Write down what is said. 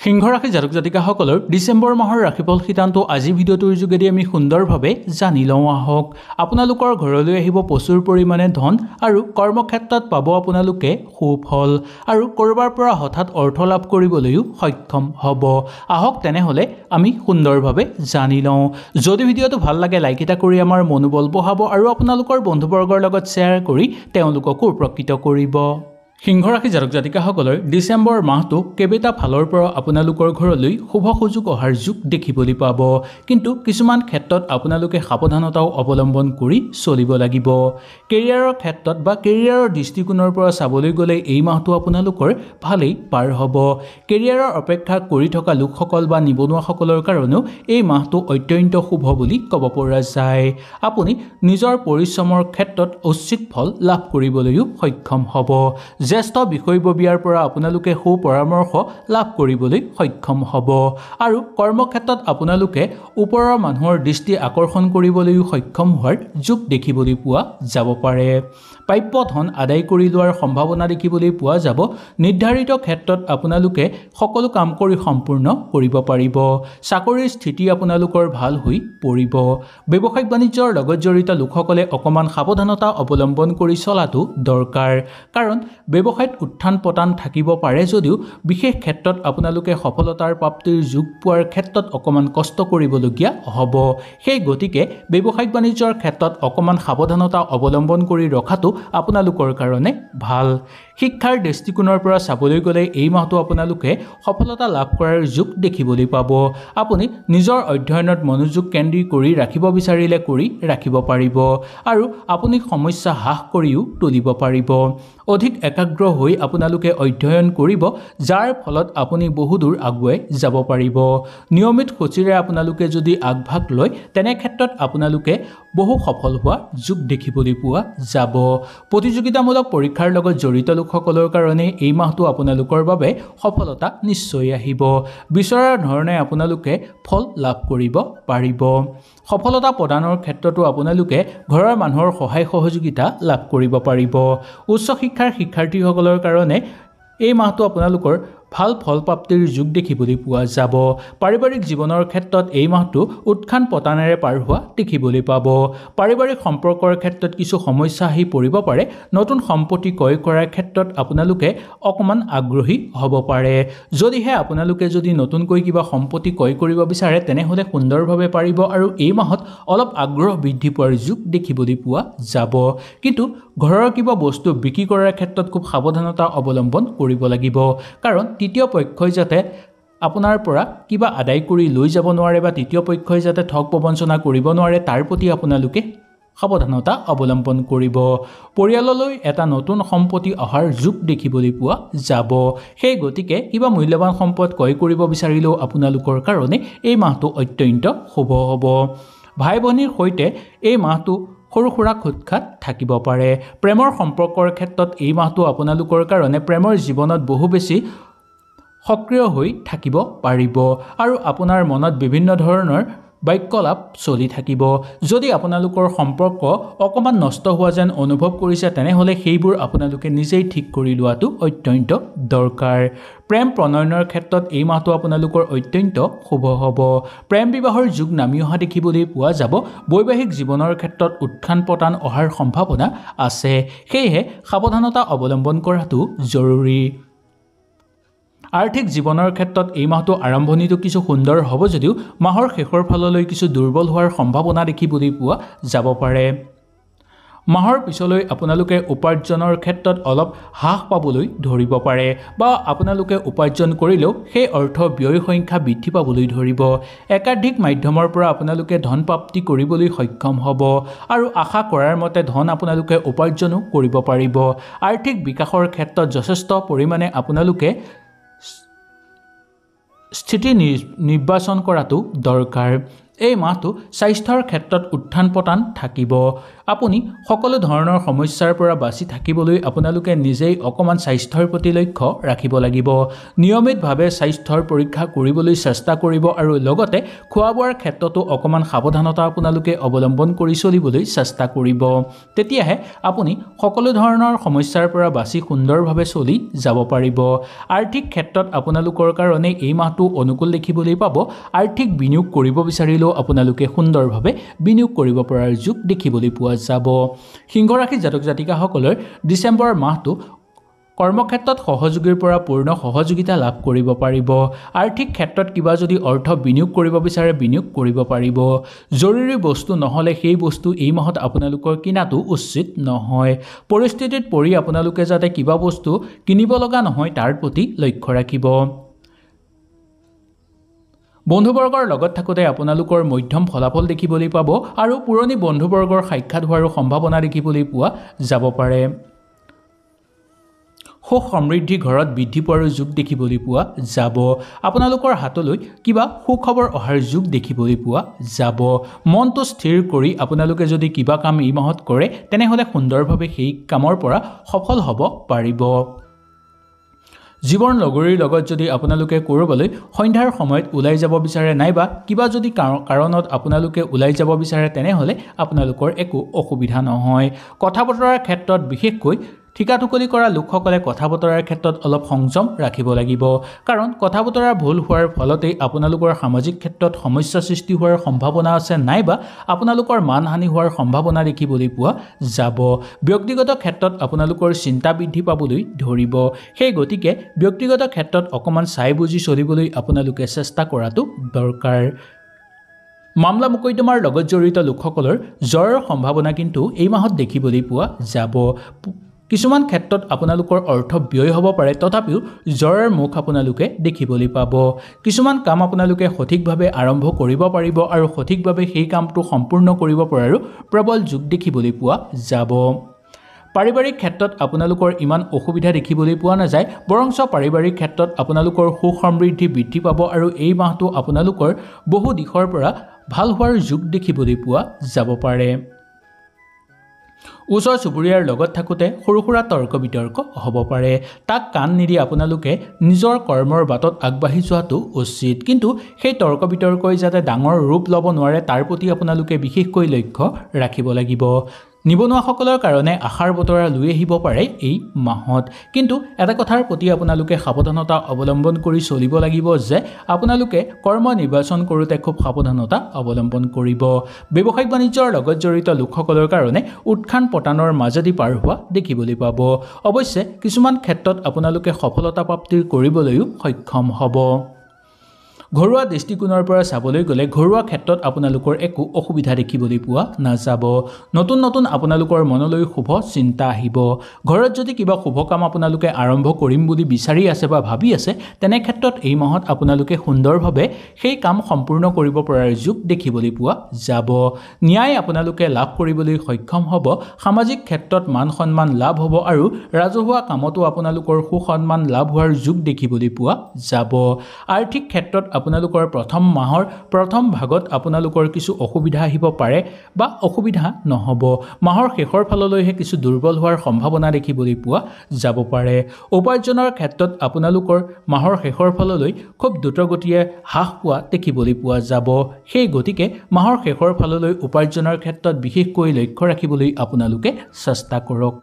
সিংহ ৰাশি জাতক জাতিকাসকলৰ ডিচেম্বৰ মাহৰ ৰাশিফল সিদ্ধান্ত আজি ভিডিঅ'টোৰ যোগেদি আমি সুন্দৰভাৱে জানি লওঁ আহক। আপোনালোকৰ ঘৰলৈ আহিব প্ৰচুৰ পৰিমাণে ধন আৰু কৰ্মক্ষেত্ৰত পাব আপোনালোকে সুফল আৰু ক'ৰবাৰ পৰা হঠাৎ অৰ্থ লাভ কৰিবলৈও সক্ষম হ'ব। আহক তেনেহ'লে আমি সুন্দৰভাৱে জানি লওঁ। যদি ভিডিঅ'টো ভাল লাগে লাইক এটা কৰি আমাৰ মনোবল বঢ়াব আৰু আপোনালোকৰ বন্ধুবৰ্গৰ লগত শ্বেয়াৰ কৰি তেওঁলোককো উপকৃত কৰিব। সিংহ ৰাশি জাতক জাতিকাসকলৰ ডিচেম্বৰ মাহটো কেইবাটা ফালৰ পৰা আপোনালোকৰ ঘৰলৈ শুভ সুযোগ অহাৰ যোগ দেখিবলৈ পাব, কিন্তু কিছুমান ক্ষেত্ৰত আপোনালোকে সাৱধানতাও অৱলম্বন কৰি চলিব লাগিব। কেৰিয়াৰৰ ক্ষেত্ৰত বা কেৰিয়াৰৰ দৃষ্টিকোণৰ পৰা চাবলৈ গ'লে এই মাহটো আপোনালোকৰ ভালেই পাৰ হ'ব। কেৰিয়াৰৰ অপেক্ষা কৰি থকা লোকসকল বা নিবনুৱাসকলৰ কাৰণেও এই মাহটো অত্যন্ত শুভ বুলি ক'ব পৰা যায়। আপুনি নিজৰ পৰিশ্ৰমৰ ক্ষেত্ৰত উচিত ফল লাভ কৰিবলৈও সক্ষম হ'ব। জ্যেষ্ঠ বিষয়ববীয়াৰ পৰা আপোনালোকে সু পৰামৰ্শ লাভ কৰিবলৈ সক্ষম হ'ব আৰু কৰ্মক্ষেত্ৰত আপোনালোকে ওপৰৰ মানুহৰ দৃষ্টি আকৰ্ষণ কৰিবলৈও সক্ষম হোৱাৰ যোগ দেখিবলৈ পোৱা যাব পাৰে। প্ৰাপ্য ধন আদায় কৰি লোৱাৰ সম্ভাৱনা দেখিবলৈ পোৱা যাব। নিৰ্ধাৰিত ক্ষেত্ৰত আপোনালোকে সকলো কাম কৰি সম্পূৰ্ণ কৰিব পাৰিব। চাকৰিৰ স্থিতি আপোনালোকৰ ভাল হৈ পৰিব। ব্যৱসায়িক বাণিজ্যৰ লগত জড়িত লোকসকলে অকণমান সাৱধানতা অৱলম্বন কৰি চলাটো দৰকাৰ, কাৰণ ব্যৱসায়ত উত্থান পতান থাকিব পাৰে যদিও বিশেষ ক্ষেত্ৰত আপোনালোকে সফলতাৰ প্ৰাপ্তিৰ যোগ পোৱাৰ ক্ষেত্ৰত অকণমান কষ্ট কৰিবলগীয়া হ'ব। সেই গতিকে ব্যৱসায়িক বাণিজ্যৰ ক্ষেত্ৰত অকণমান সাৱধানতা অৱলম্বন কৰি ৰখাটো আপোনালোকৰ কাৰণে ভাল। শিক্ষাৰ দৃষ্টিকোণৰ পৰা চাবলৈ গ'লে এই মাহটো আপোনালোকে সফলতা লাভ কৰাৰ যোগ দেখিবলৈ পাব। আপুনি নিজৰ অধ্যয়নত মনোযোগ কেন্দ্ৰিত কৰি ৰাখিব বিচাৰিলে কৰি ৰাখিব পাৰিব আৰু আপুনি সমস্যা হ্ৰাস কৰিও তুলিব পাৰিব। অধিক একাগ্ৰ হৈ আপোনালোকে অধ্যয়ন কৰিব, যাৰ ফলত আপুনি বহুদূৰ আগুৱাই যাব পাৰিব। নিয়মিত সূচীৰে আপোনালোকে যদি আগভাগ লয় তেনে ক্ষেত্ৰত আপোনালোকে বহু সফল হোৱা যোগ দেখিবলৈ পোৱা যাব। প্ৰতিযোগিতামূলক পৰীক্ষাৰ লগত জড়িত লোকসকলৰ কাৰণে এই মাহটো আপোনালোকৰ বাবে সফলতা নিশ্চয় আহিব। বিচৰা ধৰণে আপোনালোকে ফল লাভ কৰিব পাৰিব। সফলতা প্ৰদানৰ ক্ষেত্ৰতো আপোনালোকে ঘৰৰ মানুহৰ সহায় সহযোগিতা লাভ কৰিব পাৰিব। উচ্চ শিক্ষাৰ শিক্ষাৰ্থীসকলৰ কাৰণে এই মাহটো আপোনালোকৰ ভাল ফল প্ৰাপ্তিৰ যোগ দেখিবলৈ পোৱা যাব। পাৰিবাৰিক জীৱনৰ ক্ষেত্ৰত এই মাহটো উত্থান পতানেৰে পাৰ হোৱা দেখিবলৈ পাব। পাৰিবাৰিক সম্পৰ্কৰ ক্ষেত্ৰত কিছু সমস্যা আহি পৰিব পাৰে। নতুন সম্পত্তি ক্ৰয় কৰাৰ ক্ষেত্ৰত আপোনালোকে অকণমান আগ্ৰহী হ'ব পাৰে। যদিহে আপোনালোকে যদি নতুনকৈ কিবা সম্পত্তি ক্ৰয় কৰিব বিচাৰে তেনেহ'লে সুন্দৰভাৱে পাৰিব আৰু এই মাহত অলপ আগ্ৰহ বৃদ্ধি পোৱাৰ যোগ দেখিবলৈ পোৱা যাব। কিন্তু ঘৰৰ কিবা বস্তু বিক্ৰী কৰাৰ ক্ষেত্ৰত খুব সাৱধানতা অৱলম্বন কৰিব লাগিব, কাৰণ তৃতীয় পক্ষই যাতে আপোনাৰ পৰা কিবা আদায় কৰি লৈ যাব নোৱাৰে বা তৃতীয় পক্ষই যাতে ঠগ প্ৰবঞ্চনা কৰিব নোৱাৰে তাৰ প্ৰতি আপোনালোকে সাৱধানতা অৱলম্বন কৰিব। পৰিয়াললৈ এটা নতুন সম্পত্তি অহাৰ যোগ দেখিবলৈ পোৱা যাব। সেই গতিকে কিবা মূল্যৱান সম্পদ ক্ৰয় কৰিব বিচাৰিলেও আপোনালোকৰ কাৰণে এই মাহটো অত্যন্ত শুভ হ'ব। ভাই ভনীৰ সৈতে এই মাহটো সৰু সুৰা খুটখাট থাকিব পাৰে। প্ৰেমৰ সম্পৰ্কৰ ক্ষেত্ৰত এই মাহটো আপোনালোকৰ কাৰণে প্ৰেমৰ জীৱনত বহু বেছি সক্ৰিয় হৈ থাকিব পাৰিব আৰু আপোনাৰ মনত বিভিন্ন ধৰণৰ বাক্যলাপ চলি থাকিব। যদি আপোনালোকৰ সম্পৰ্ক অকণমান নষ্ট হোৱা যেন অনুভৱ কৰিছে তেনেহ'লে সেইবোৰ আপোনালোকে নিজেই ঠিক কৰি লোৱাটো অত্যন্ত দৰকাৰ। প্ৰেম প্ৰণয়নৰ ক্ষেত্ৰত এই মাহটো আপোনালোকৰ অত্যন্ত শুভ হ'ব। প্ৰেম বিবাহৰ যুগ নামি অহা দেখিবলৈ পোৱা যাব। বৈবাহিক জীৱনৰ ক্ষেত্ৰত উত্থান পতান অহাৰ সম্ভাৱনা আছে, সেয়েহে সাৱধানতা অৱলম্বন কৰাটো জৰুৰী। আৰ্থিক জীৱনৰ ক্ষেত্ৰত এই মাহটো আৰম্ভণিটো কিছু সুন্দৰ হ'ব যদিও মাহৰ শেষৰ ফাললৈ কিছু দুৰ্বল হোৱাৰ সম্ভাৱনা দেখিবলৈ পোৱা যাব পাৰে। মাহৰ পিছলৈ আপোনালোকে উপাৰ্জনৰ ক্ষেত্ৰত অলপ হ্ৰাস পাবলৈ ধৰিব পাৰে বা আপোনালোকে উপাৰ্জন কৰিলেও সেই অৰ্থ ব্যয় সংখ্যা বৃদ্ধি পাবলৈ ধৰিব। একাধিক মাধ্যমৰ পৰা আপোনালোকে ধন প্ৰাপ্তি কৰিবলৈ সক্ষম হ'ব আৰু আশা কৰাৰ মতে ধন আপোনালোকে উপাৰ্জনো কৰিব পাৰিব। আৰ্থিক বিকাশৰ ক্ষেত্ৰত যথেষ্ট পৰিমাণে আপোনালোকে স্থিতি নিৰ্বাচন কৰাটো দৰকাৰ। এই মাহটো স্বাস্থ্যৰ ক্ষেত্ৰত উত্থান পতান থাকিব। আপুনি সকলো ধৰণৰ সমস্যাৰ পৰা বাচি থাকিবলৈ আপোনালোকে নিজেই অকমান স্বাস্থ্যৰ প্ৰতি লক্ষ্য ৰাখিব লাগিব নিয়মিতভাৱে স্বাস্থ্যৰ পৰীক্ষা কৰিবলৈ চেষ্টা কৰিব আৰু লগতে খোৱা বোৱাৰ ক্ষেত্ৰতো অকমান সাৱধানতা আপোনালোকে অৱলম্বন কৰি চলিবলৈ চেষ্টা কৰিব তেতিয়াহে আপুনি সকলো ধৰণৰ সমস্যাৰ পৰা বাচি সুন্দৰভাৱে চলি যাব পাৰিব আৰ্থিক ক্ষেত্ৰত আপোনালোকৰ কাৰণে এই মাহটো অনুকূল দেখিবলৈ পাব আৰ্থিক বিনিয়োগ কৰিব বিচাৰিলেও আপোনালোকে সুন্দৰভাৱে বিনিয়োগ কৰিব পৰাৰ যোগ দেখিবলৈ পোৱা যাব সিংহ ৰাশি জাতক জাতিকাসকলৰ ডিসেম্বৰ মাহটো কৰ্মক্ষেত্ৰত সহযোগীৰ পৰা পূৰ্ণ সহযোগিতা লাভ কৰিব পাৰিব আৰ্থিক ক্ষেত্ৰত কিবা যদি অৰ্থ বিনিয়োগ কৰিব বিচাৰে বিনিয়োগ কৰিব পাৰিব জৰুৰী বস্তু নহলে সেই বস্তু এই মাহত আপোনালোকৰ কিনাটো উচিত নহয় পৰিস্থিতিত পৰি আপোনালোকে যাতে কিবা বস্তু কিনিব লগা নহয় তাৰ প্ৰতি লক্ষ্য ৰাখিব বন্ধুবৰ্গৰ লগত থাকোতে আপোনালোকৰ মধ্যম ফলাফল দেখিবলৈ পাব আৰু পুৰণি বন্ধুবৰ্গৰ সাক্ষাৎ হোৱাৰ সম্ভাৱনা দেখিবলৈ পোৱা যাব পাৰে সুখ সমৃদ্ধি ঘৰত বৃদ্ধি পোৱাৰ যোগ দেখিবলৈ পোৱা যাব আপোনালোকৰ হাতলৈ কিবা সুখবৰ অহাৰ যোগ দেখিবলৈ পোৱা যাব মনটো স্থিৰ কৰি আপোনালোকে যদি কিবা কাম এই মাহত কৰে তেনেহলে সুন্দৰভাৱে সেই কামৰ পৰা সফল হ'ব পাৰিব জীৱন লগৰীৰ লগত যদি আপোনালোকে কৰবলৈ সন্ধ্যাৰ সময়ত ওলাই যাব বিচাৰে নাইবা কিবা যদি কাৰণত আপোনালোকে ওলাই যাব বিচাৰে তেনেহলে আপোনালোকৰ একো অসুবিধা নহয় কথা বতৰাৰ ক্ষেত্ৰত বিশেষকৈ ঠিকাটুকলি কৰা লোকসকলে কথা বতৰাৰ ক্ষেত্ৰত অলপ সংযম ৰাখিব লাগিব কাৰণ কথা বতৰা ভুল হোৱাৰ ফলতে আপোনালোকৰ সামাজিক ক্ষেত্ৰত সমস্যা সৃষ্টি হোৱাৰ সম্ভাৱনা আছে নাইবা আপোনালোকৰ মানহানি হোৱাৰ সম্ভাৱনা দেখিবলৈ পোৱা যাব ব্যক্তিগত ক্ষেত্ৰত আপোনালোকৰ চিন্তা বৃদ্ধি পাবলৈ ধৰিব সেই গতিকে ব্যক্তিগত ক্ষেত্ৰত অকমান চাই বুজি চলিবলৈ আপোনালোকে চেষ্টা কৰাটো দৰকাৰ মামলা মুকদ্দমাৰ লগত জড়িত লোকসকলৰ জয়ৰ সম্ভাৱনা কিন্তু এই মাহত দেখিবলৈ পোৱা যাব কিছুমান ক্ষেত্ৰত আপোনালোকৰ অৰ্থ ব্যয় হ'ব পাৰে তথাপিও জয়ৰ মুখ আপোনালোকে দেখিবলৈ পাব কিছুমান কাম আপোনালোকে সঠিকভাৱে আৰম্ভ কৰিব পাৰিব আৰু সঠিকভাৱে সেই কামটো সম্পূৰ্ণ কৰিব পৰাৰো প্ৰবল যোগ দেখিবলৈ পোৱা যাব পাৰিবাৰিক ক্ষেত্ৰত আপোনালোকৰ ইমান অসুবিধা দেখিবলৈ পোৱা নাযায় বৰংচ পাৰিবাৰিক ক্ষেত্ৰত আপোনালোকৰ সুখ সমৃদ্ধি বৃদ্ধি পাব আৰু এই মাহটো আপোনালোকৰ বহু দিশৰ পৰা ভাল হোৱাৰ যোগ দেখিবলৈ পোৱা যাব পাৰে ওচৰ চুবুৰীয়াৰ লগত থাকোতে সৰু সুৰা তৰ্ক বিতৰ্ক হ'ব পাৰে তাক কাণ নিদি আপোনালোকে নিজৰ কৰ্মৰ বাটত আগবাঢ়ি যোৱাটো উচিত কিন্তু সেই তৰ্ক বিতৰ্কই যাতে ডাঙৰ ৰূপ ল'ব নোৱাৰে তাৰ প্ৰতি আপোনালোকে বিশেষকৈ লক্ষ্য ৰাখিব লাগিব নিবনুৱাসকলৰ কাৰণে আশাৰ বতৰা লৈ আহিব পাৰে এই মাহত কিন্তু এটা কথাৰ প্ৰতি আপোনালোকে সাৱধানতা অৱলম্বন কৰি চলিব লাগিব যে আপোনালোকে কৰ্ম নিৰ্বাচন কৰোঁতে খুব সাৱধানতা অৱলম্বন কৰিব ব্যৱসায়িক বাণিজ্যৰ লগত জড়িত লোকসকলৰ কাৰণে উত্থান পতানৰ মাজেদি পাৰ হোৱা দেখিবলৈ পাব অৱশ্যে কিছুমান ক্ষেত্ৰত আপোনালোকে সফলতা প্ৰাপ্তি কৰিবলৈও সক্ষম হ'ব ঘৰুৱা দৃষ্টিকোণৰ পৰা চাবলৈ গ'লে ঘৰুৱা ক্ষেত্ৰত আপোনালোকৰ একো অসুবিধা দেখিবলৈ পোৱা নাযাব নতুন নতুন আপোনালোকৰ মনলৈ শুভ চিন্তা আহিব ঘৰত যদি কিবা শুভ কাম আপোনালোকে আৰম্ভ কৰিম বুলি বিচাৰি আছে বা ভাবি আছে তেনে ক্ষেত্ৰত এই মাহত আপোনালোকে সুন্দৰভাৱে সেই কাম সম্পূৰ্ণ কৰিব পৰাৰ যোগ দেখিবলৈ পোৱা যাব ন্যায় আপোনালোকে লাভ কৰিবলৈ সক্ষম হ'ব সামাজিক ক্ষেত্ৰত মান সন্মান লাভ হ'ব আৰু ৰাজহুৱা কামতো আপোনালোকৰ সুসন্মান লাভ হোৱাৰ যোগ দেখিবলৈ পোৱা যাব আৰ্থিক ক্ষেত্ৰত আপোনালোকৰ প্ৰথম মাহৰ প্ৰথম ভাগত আপোনালোকৰ কিছু অসুবিধা আহিব পাৰে বা অসুবিধা নহব মাহৰ শেষৰ ফাললৈহে কিছু দুৰ্বল হোৱাৰ সম্ভাৱনা দেখিবলৈ পোৱা যাব পাৰে উপাৰ্জনৰ ক্ষেত্ৰত আপোনালোকৰ মাহৰ শেষৰ ফাললৈ খুব দ্ৰুতগতিয়ে হ্ৰাস পোৱা দেখিবলৈ পোৱা যাব সেই গতিকে মাহৰ শেষৰ ফাললৈ উপাৰ্জনৰ ক্ষেত্ৰত বিশেষকৈ লক্ষ্য ৰাখিবলৈ আপোনালোকে চেষ্টা কৰক